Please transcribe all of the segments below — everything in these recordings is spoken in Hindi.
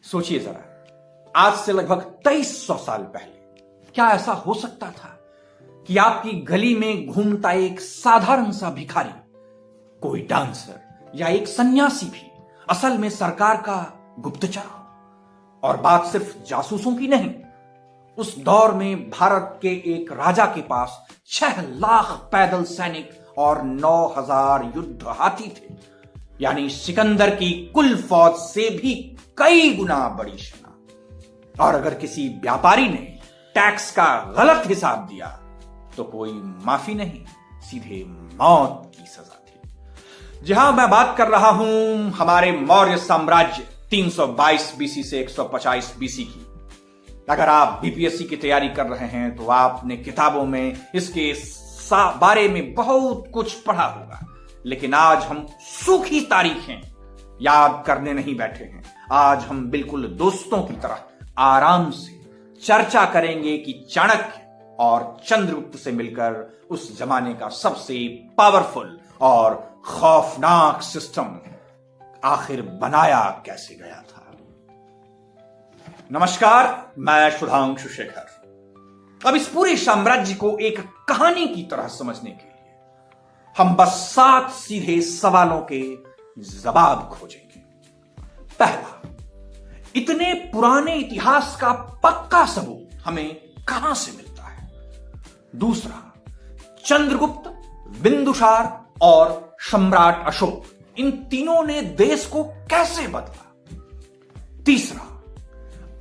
सोचिए जरा, आज से लगभग 2300 साल पहले क्या ऐसा हो सकता था कि आपकी गली में घूमता एक साधारण सा भिखारी, कोई डांसर या एक सन्यासी भी असल में सरकार का गुप्तचर हो? और बात सिर्फ जासूसों की नहीं, उस दौर में भारत के एक राजा के पास 6 लाख पैदल सैनिक और 9000 युद्ध हाथी थे, यानी सिकंदर की कुल फौज से भी कई गुना बड़ी सेना। और अगर किसी व्यापारी ने टैक्स का गलत हिसाब दिया तो कोई माफी नहीं, सीधे मौत की सजा थी। जी हां, मैं बात कर रहा हूं हमारे मौर्य साम्राज्य 322 बीसी से 150 बीसी की। अगर आप बीपीएससी की तैयारी कर रहे हैं तो आपने किताबों में इसके बारे में बहुत कुछ पढ़ा होगा, लेकिन आज हम सूखी तारीखें याद करने नहीं बैठे हैं। आज हम बिल्कुल दोस्तों की तरह आराम से चर्चा करेंगे कि चाणक्य और चंद्रगुप्त से मिलकर उस जमाने का सबसे पावरफुल और खौफनाक सिस्टम आखिर बनाया कैसे गया था। नमस्कार, मैं सुधांशु शेखर। अब इस पूरे साम्राज्य को एक कहानी की तरह समझने के लिए हम बस 7 सीधे सवालों के जवाब खोजेंगे। पहला, इतने पुराने इतिहास का पक्का सबूत हमें कहां से मिलता है? दूसरा, चंद्रगुप्त, बिंदुसार और सम्राट अशोक, इन तीनों ने देश को कैसे बदला? तीसरा,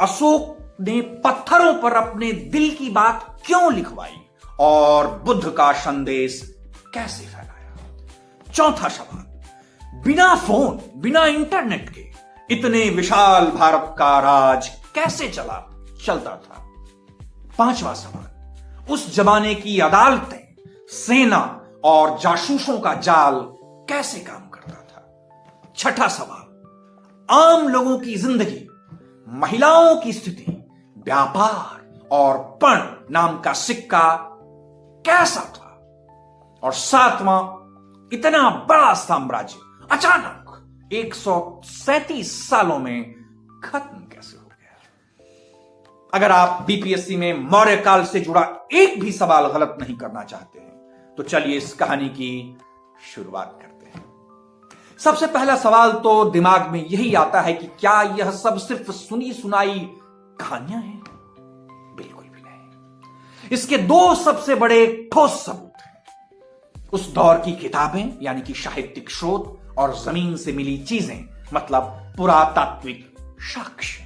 अशोक ने पत्थरों पर अपने दिल की बात क्यों लिखवाई और बुद्ध का संदेश कैसे फैलाया? चौथा सवाल, बिना फोन, बिना इंटरनेट के इतने विशाल भारत का राज कैसे चलता था? पांचवा सवाल, उस जमाने की अदालतें, सेना और जासूसों का जाल कैसे काम करता था? छठा सवाल, आम लोगों की जिंदगी, महिलाओं की स्थिति, व्यापार और पण नाम का सिक्का कैसा था? और सातवां, इतना बड़ा साम्राज्य अचानक 137 सालों में खत्म कैसे हो गया? अगर आप बीपीएससी में मौर्य काल से जुड़ा एक भी सवाल गलत नहीं करना चाहते हैं तो चलिए इस कहानी की शुरुआत करते हैं। सबसे पहला सवाल तो दिमाग में यही आता है कि क्या यह सब सिर्फ सुनी सुनाई कहानियां हैं? बिल्कुल भी नहीं। इसके 2 सबसे बड़े ठोस सबूत हैं। उस दौर की किताबें यानी कि साहित्यिक शोध और जमीन से मिली चीजें, मतलब पुरातात्विक साक्ष्य।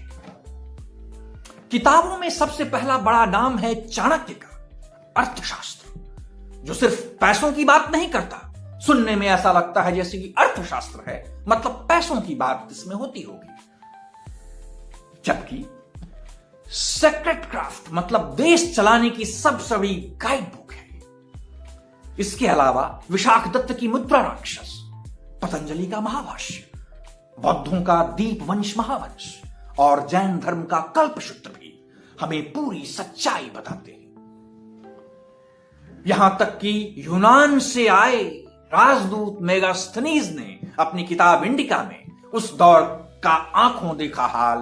किताबों में सबसे पहला बड़ा नाम है चाणक्य का अर्थशास्त्र, जो सिर्फ पैसों की बात नहीं करता। सुनने में ऐसा लगता है जैसे कि अर्थशास्त्र है मतलब पैसों की बात इसमें होती होगी, जबकि सेक्रेट क्राफ्ट मतलब देश चलाने की सबसे बड़ी गाइड बुक है। इसके अलावा विशाखदत्त की मुद्रा राक्षस, पतंजलि का महाभाष्य, बौद्धों का दीपवंश महावंश और जैन धर्म का कल्पसूत्र भी हमें पूरी सच्चाई बताते हैं। यहां तक कि यूनान से आए राजदूत मेगास्थनीज ने अपनी किताब इंडिका में उस दौर का आंखों देखा हाल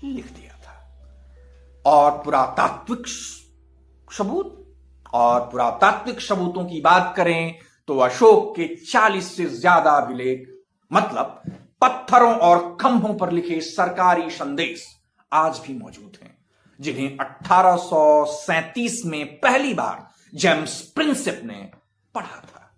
लिख दिया था। और पुरातात्विक सबूतों की बात करें तो अशोक के 40 से ज्यादा अभिलेख, मतलब पत्थरों और खंभों पर लिखे सरकारी संदेश आज भी मौजूद हैं, जिन्हें 1837 में पहली बार जेम्स प्रिंसेप ने पढ़ा था।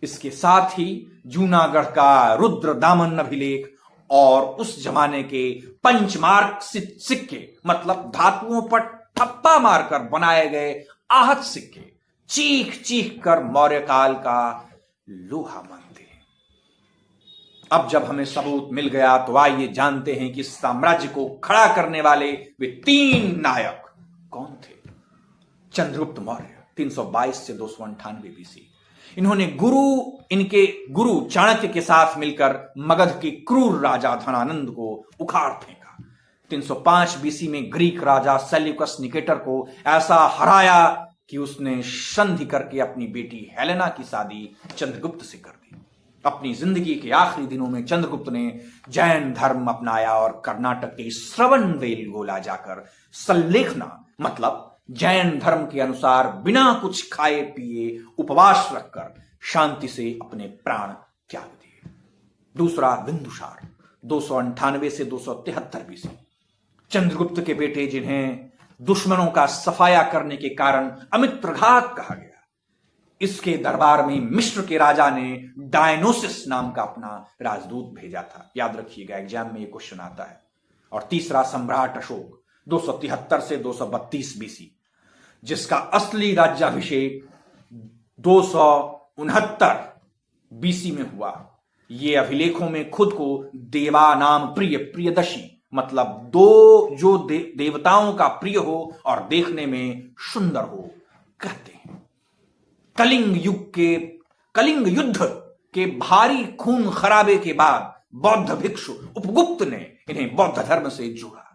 इसके साथ ही जूनागढ़ का रुद्र दामन अभिलेख और उस जमाने के पंचमार्क सिक्के, मतलब धातुओं पर ठप्पा मारकर बनाए गए आहत सिक्के, चीख चीख कर मौर्य काल का लोहा मानते हैं। अब जब हमें सबूत मिल गया तो आइए जानते हैं कि इस साम्राज्य को खड़ा करने वाले वे 3 नायक कौन थे। चंद्रगुप्त मौर्य 322 से 298 बीसी। इनके गुरु चाणक्य के साथ मिलकर मगध के क्रूर राजा धनानंद को उखाड़ फेंका। 305 बीसी में ग्रीक राजा सेल्यूकस निकेटर को ऐसा हराया कि उसने संधि करके अपनी बेटी हेलेना की शादी चंद्रगुप्त से कर दी। अपनी जिंदगी के आखिरी दिनों में चंद्रगुप्त ने जैन धर्म अपनाया और कर्नाटक के श्रवणबेलगोला जाकर सल्लेखना मतलब जैन धर्म के अनुसार बिना कुछ खाए पिए उपवास रखकर शांति से अपने प्राण त्याग दिए। दूसरा बिंदुसार 298 से 273 बीसी। चंद्रगुप्त के बेटे जिन्हें दुश्मनों का सफाया करने के कारण अमित्रघात कहा गया, इसके दरबार में मिस्र के राजा ने डायनोसिस नाम का अपना राजदूत भेजा था। याद रखिएगा, एग्जाम में ये क्वेश्चन आता है। और तीसरा सम्राट अशोक 273 से 232 बीसी, जिसका असली राज्याभिषेक 269 बीसी में हुआ। ये अभिलेखों में खुद को देवा नाम प्रिय प्रियदशी मतलब दो जो देवताओं का प्रिय हो और देखने में सुंदर हो कहते हैं। कलिंग युद्ध के भारी खून खराबे के बाद बौद्ध भिक्षु उपगुप्त ने इन्हें बौद्ध धर्म से जोड़ा।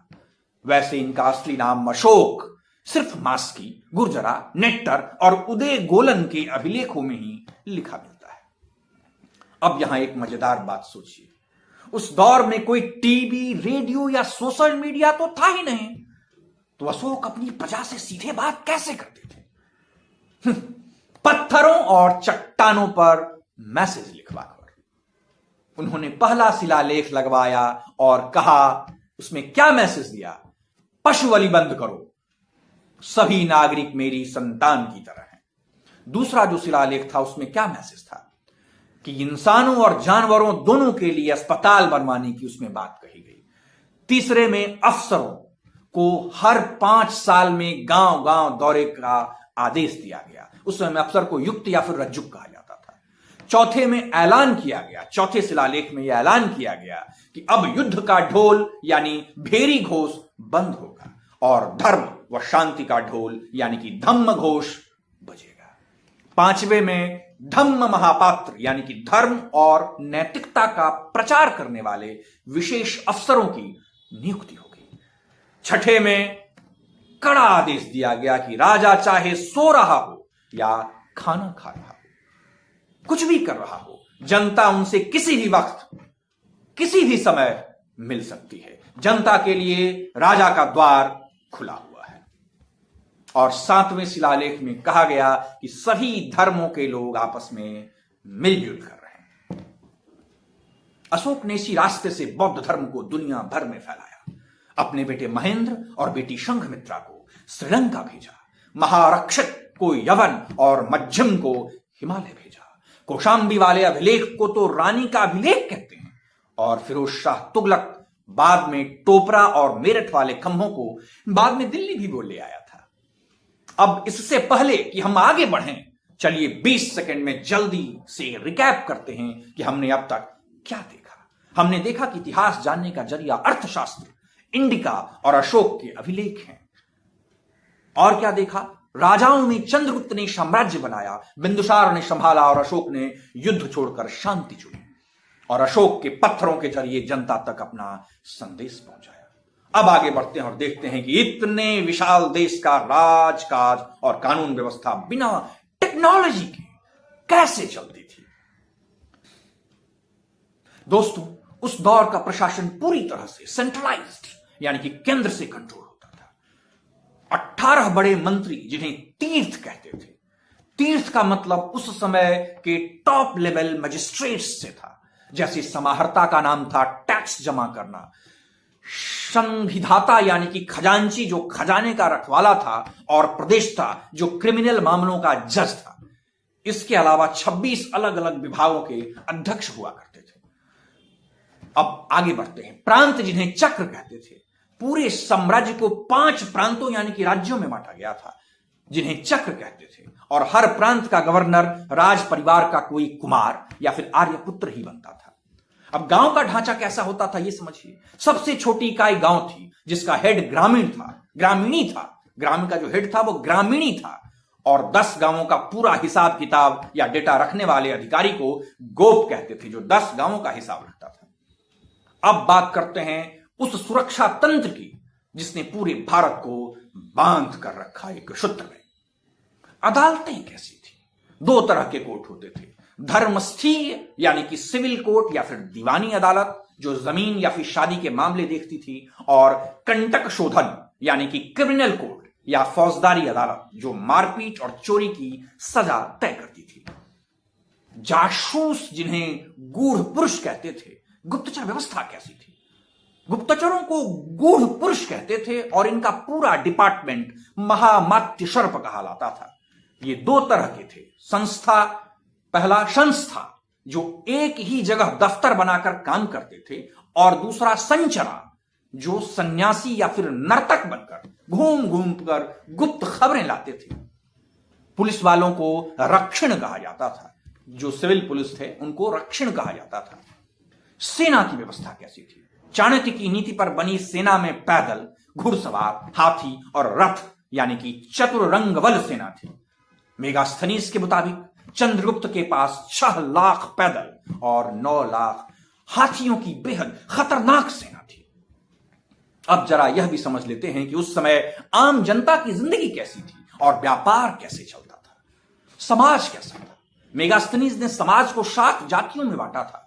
वैसे इनका असली नाम अशोक सिर्फ मास्की, गुर्जरा, नेट्टर और उदय गोलन के अभिलेखों में ही लिखा मिलता है। अब यहां एक मजेदार बात सोचिए, उस दौर में कोई टीवी, रेडियो या सोशल मीडिया तो था ही नहीं, तो अशोक अपनी प्रजा से सीधे बात कैसे करते थे? पत्थरों और चट्टानों पर मैसेज लिखवाकर उन्होंने पहला शिलालेख लगवाया और कहा, उसमें क्या मैसेज दिया? पशु बलि बंद करो, सभी नागरिक मेरी संतान की तरह हैं। दूसरा जो शिलालेख था उसमें क्या मैसेज था कि इंसानों और जानवरों दोनों के लिए अस्पताल बनवाने की उसमें बात कही गई। तीसरे में अफसरों को हर 5 साल में गांव गांव दौरे का आदेश दिया गया। उस समय अफसर को युक्त या फिर रज्जुक कहा जाता था। चौथे में ऐलान किया गया, चौथे शिलालेख में यह ऐलान किया गया कि अब युद्ध का ढोल यानी भेरी घोष बंद होगा और धर्म व शांति का ढोल यानी कि धम्म घोष बजेगा। पांचवें में धम्म महापात्र यानी कि धर्म और नैतिकता का प्रचार करने वाले विशेष अफसरों की नियुक्ति होगी। छठे में कड़ा आदेश दिया गया कि राजा चाहे सो रहा हो या खाना खा रहा हो, कुछ भी कर रहा हो, जनता उनसे किसी भी वक्त किसी भी समय मिल सकती है। जनता के लिए राजा का द्वार खुला हुआ है। और 7वें शिलालेख में कहा गया कि सभी धर्मों के लोग आपस में मिलजुल कर रहे हैं। अशोक ने इसी रास्ते से बौद्ध धर्म को दुनिया भर में फैलाया। अपने बेटे महेंद्र और बेटी शंखमित्रा को श्रीलंका भेजा, महारक्षक को यवन और मध्यम को हिमालय भेजा, कौशाम्बी वाले अभिलेख को तो रानी का अभिलेख कहते हैं, और फिरोज शाह तुगलक बाद में टोपरा और मेरठ वाले खंभों को बाद में दिल्ली भी बोल ले आया था। अब इससे पहले कि हम आगे बढ़ें, चलिए 20 सेकंड में जल्दी से रिकैप करते हैं कि हमने अब तक क्या देखा। हमने देखा कि इतिहास जानने का जरिया अर्थशास्त्र, इंडिका और अशोक के अभिलेख हैं। और क्या देखा? राजाओं में चंद्रगुप्त ने साम्राज्य बनाया, बिंदुसार ने संभाला और अशोक ने युद्ध छोड़कर शांति चुनी और अशोक के पत्थरों के जरिए जनता तक अपना संदेश पहुंचाया। अब आगे बढ़ते हैं और देखते हैं कि इतने विशाल देश का राजकाज और कानून व्यवस्था बिना टेक्नोलॉजी के कैसे चलती थी। दोस्तों, उस दौर का प्रशासन पूरी तरह से सेंट्रलाइज्ड यानी कि केंद्र से कंट्रोल होता था। 18 बड़े मंत्री जिन्हें तीर्थ कहते थे। तीर्थ का मतलब उस समय के टॉप लेवल मजिस्ट्रेट्स से था। जैसे समाहर्ता का नाम था टैक्स जमा करना, संविधाता यानी कि खजांची जो खजाने का रखवाला था, और प्रदेष्टा जो क्रिमिनल मामलों का जज था। इसके अलावा 26 अलग अलग विभागों के अध्यक्ष हुआ करते थे। अब आगे बढ़ते हैं। प्रांत जिन्हें चक्र कहते थे। पूरे साम्राज्य को 5 प्रांतों यानी कि राज्यों में बांटा गया था जिन्हें चक्र कहते थे, और हर प्रांत का गवर्नर राज परिवार का कोई कुमार या फिर आर्यपुत्र ही बनता था। अब गांव का ढांचा कैसा होता था ये समझिए। सबसे छोटी इकाई गांव थी जिसका हेड ग्रामीण था, ग्रामीणी था। ग्रामीण का जो हेड था वो ग्रामीणी था, और 10 गांवों का पूरा हिसाब किताब या डेटा रखने वाले अधिकारी को गोप कहते थे, जो 10 गांवों का हिसाब रखता था। अब बात करते हैं उस सुरक्षा तंत्र की जिसने पूरे भारत को बांध कर रखा एक सूत्र में। अदालतें कैसी थी? 2 तरह के कोर्ट होते थे, धर्मस्थीय यानी कि सिविल कोर्ट या फिर दीवानी अदालत जो जमीन या फिर शादी के मामले देखती थी, और कंटक शोधन यानी कि क्रिमिनल कोर्ट या फौजदारी अदालत जो मारपीट और चोरी की सजा तय करती थी। जासूस जिन्हें गूढ़ पुरुष कहते थे, गुप्तचर व्यवस्था कैसी थी? गुप्तचरों को गूढ़ पुरुष कहते थे और इनका पूरा डिपार्टमेंट महामात्य सर्प कहलाता था। ये दो तरह के थे। संस्था, पहला संस्था जो एक ही जगह दफ्तर बनाकर काम करते थे, और दूसरा संचरा जो सन्यासी या फिर नर्तक बनकर घूम घूम कर गुप्त खबरें लाते थे। पुलिस वालों को रक्षण कहा जाता था, जो सिविल पुलिस थे उनको रक्षण कहा जाता था। सेना की व्यवस्था कैसी थी? चाणक्य की नीति पर बनी सेना में पैदल, घुड़सवार, हाथी और रथ यानी कि चतुरंगबल सेना थी। मेगास्थनीज के मुताबिक चंद्रगुप्त के पास 6 लाख पैदल और 9 लाख हाथियों की बेहद खतरनाक सेना थी। अब जरा यह भी समझ लेते हैं कि उस समय आम जनता की जिंदगी कैसी थी और व्यापार कैसे चलता था, समाज कैसा था। मेगास्थनीज ने समाज को 7 जातियों में बांटा था।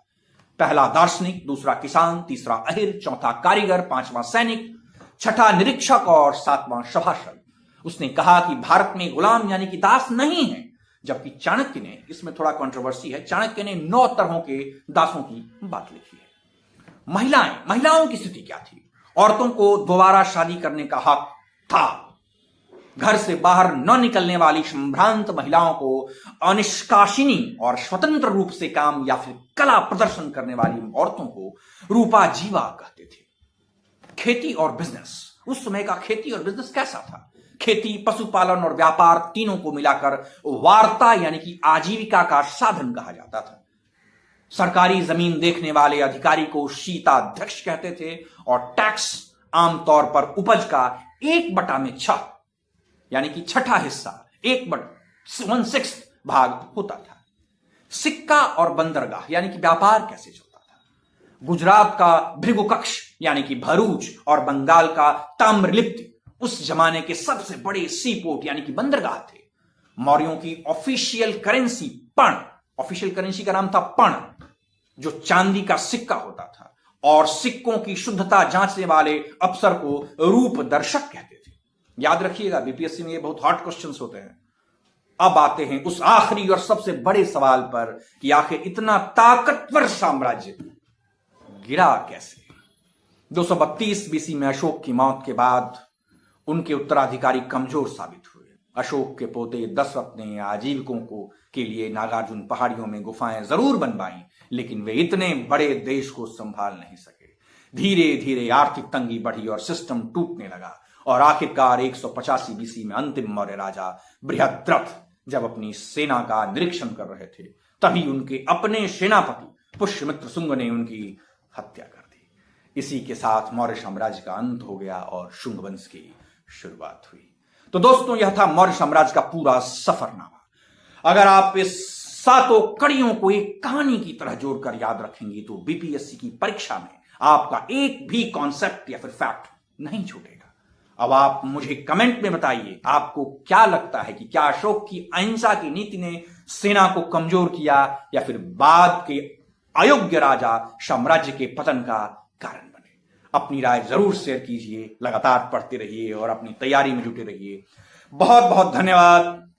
पहला दार्शनिक, दूसरा किसान, तीसरा अहिर, चौथा कारीगर, 5वां सैनिक, छठा निरीक्षक और 7वां सभासद। उसने कहा कि भारत में गुलाम यानी कि दास नहीं है, जबकि चाणक्य ने, इसमें थोड़ा कंट्रोवर्सी है, चाणक्य ने 9 तरहों के दासों की बात लिखी है। महिलाओं की स्थिति क्या थी? औरतों को दोबारा शादी करने का हक था। घर से बाहर न निकलने वाली संभ्रांत महिलाओं को अनिष्कासिनी और स्वतंत्र रूप से काम या फिर कला प्रदर्शन करने वाली औरतों को रूपा जीवा कहते थे। खेती और बिजनेस, उस समय का खेती और बिजनेस कैसा था? खेती, पशुपालन और व्यापार तीनों को मिलाकर वार्ता यानी कि आजीविका का साधन कहा जाता था। सरकारी जमीन देखने वाले अधिकारी को शीताध्यक्ष कहते थे, और टैक्स आमतौर पर उपज का 1/6 यानी कि छठा हिस्सा 1/1/6 भाग होता था। सिक्का और बंदरगाह यानी कि व्यापार कैसे चलता था? गुजरात का भृगुकक्ष यानी कि भरूच और बंगाल का ताम्रलिप्ति उस जमाने के सबसे बड़े सी पोर्ट यानी कि बंदरगाह थे। मौर्यों की ऑफिशियल करेंसी पण, ऑफिशियल करेंसी का नाम था पण, जो चांदी का सिक्का होता था, और सिक्कों की शुद्धता जांचने वाले अफसर को रूप दर्शक कहते थे। याद रखिएगा, बीपीएससी में ये बहुत हॉट क्वेश्चंस होते हैं। अब आते हैं उस आखिरी और सबसे बड़े सवाल पर कि आखिर इतना ताकतवर साम्राज्य गिरा कैसे? 232 बीसी में अशोक की मौत के बाद उनके उत्तराधिकारी कमजोर साबित हुए। अशोक के पोते दशरथ ने आजीविकों के लिए नागार्जुन पहाड़ियों में गुफाएं जरूर बनवाई, लेकिन वे इतने बड़े देश को संभाल नहीं सके। धीरे धीरे आर्थिक तंगी बढ़ी और सिस्टम टूटने लगा, और आखिरकार 185 बीसी में अंतिम मौर्य राजा बृहद्रथ जब अपनी सेना का निरीक्षण कर रहे थे, तभी उनके अपने सेनापति पुष्यमित्र शुंग ने उनकी हत्या कर दी। इसी के साथ मौर्य साम्राज्य का अंत हो गया और शुंग वंश की शुरुआत हुई। तो दोस्तों, यह था मौर्य साम्राज्य का पूरा सफरनामा। अगर आप इस 7 कड़ियों को एक कहानी की तरह जोड़कर याद रखेंगे तो बीपीएससी की परीक्षा में आपका एक भी कॉन्सेप्ट या फिर फैक्ट नहीं छूटेगा। अब आप मुझे कमेंट में बताइए, आपको क्या लगता है कि क्या अशोक की अहिंसा की नीति ने सेना को कमजोर किया, या फिर बाद के अयोग्य राजा साम्राज्य के पतन का कारण बने? अपनी राय जरूर शेयर कीजिए, लगातार पढ़ते रहिए और अपनी तैयारी में जुटे रहिए। बहुत बहुत धन्यवाद।